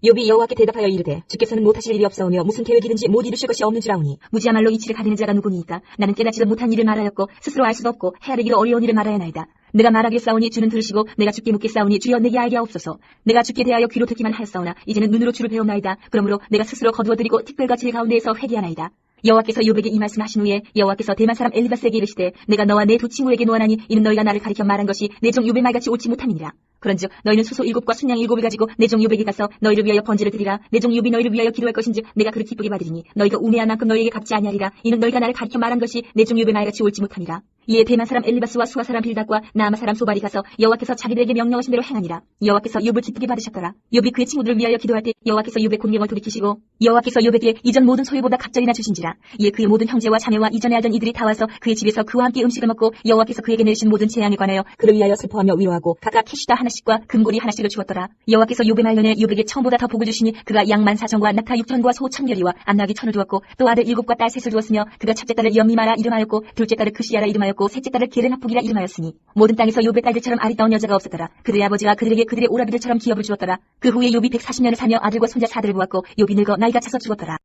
욥이 여호와께 대답하여 이르되 주께서는 못하실 일이 없사오며 무슨 계획이든지 못 이루실 것이 없는 줄 아오니 무지야말로 이치를 가리는 자가 누구니이까. 나는 깨닫지도 못한 일을 말하였고 스스로 알 수도 없고 헤아리기로 어려운 일을 말하여나이다. 내가 말하길 싸우니 주는 들으시고 내가 주께 묻길 싸우니 주여 내게 알게 하옵소서. 내가 주께 대하여 귀로 듣기만 하였사오나 이제는 눈으로 주를 배움나이다. 그러므로 내가 스스로 거두어드리고 특별과 질 가운데에서 회개하나이다. 여호와께서 욥에게 이 말씀하신 후에 여호와께서 대만 사람 엘리바스에게 이르시되 내가 너와 내 두 친구에게 노하나니 이는 너희가 나를 가리켜 말한 것이 내 종 욥의 말같이 옳지 못함이니라. 그런즉 너희는 수소 7과 순양 7을 가지고 내 종 욥에게 가서 너희를 위하여 번제를 드리라. 내 종 욥이 너희를 위하여 기도할 것인즉 내가 그를 기쁘게 받으리니 너희가 우매한 만큼 너희에게 갚지 아니하리라. 이는 너희가 나를 가리켜 말한 것이 내 종 욥의 말같이 옳지 못함이라. 이에 대만 사람 엘리바스와 수아 사람 빌닷과 나아마 사람 소발이 가서 여호와께서 자기들에게 명령하신 대로 행하니라. 여호와께서 욥을 기쁘게 받으셨더라. 욥이 그의 친구들을 위하여 기도할 때 여호와께서 욥의 곤경을 돌이키시고 여호와께서 욥에게 이전 모든 소유보다 갑절이나 주신지라. 이에 그의 모든 형제와 자매와 이전에 알던 이들이 다 와서 그의 집에서 그와 함께 음식을 먹고 여호와께서 그에게 내리신 모든 재앙에 관하여 그를 위하여 슬퍼하며 위로하고 각각 캐시다 하나씩과 금고리 하나씩을 주었더라. 여호와께서 욥의 말년에 욥에게 처음보다 더 복을 주시니 그가 양 14,000과 낙타 6,000과 소 1,000결이와 암나귀 1,000을 두었고 또 아들 7과 딸 3을 두었으며 그가 첫째 딸을 연미마라 이름하였고 둘째 딸을 그시야라 이름하였고 셋째 딸을 게르나폭이라 이름하였으니 모든 땅에서 욥의 딸들처럼 아리따운 여자가 없었더라. 그들의 아버지가 그들에게 그들의 오라비들처럼 기업을 주었더라. 그 후에 욥이 140년을 사며 아들과 손자 4들을 보았고 욥이 늙어 나이가 차서 죽었더라.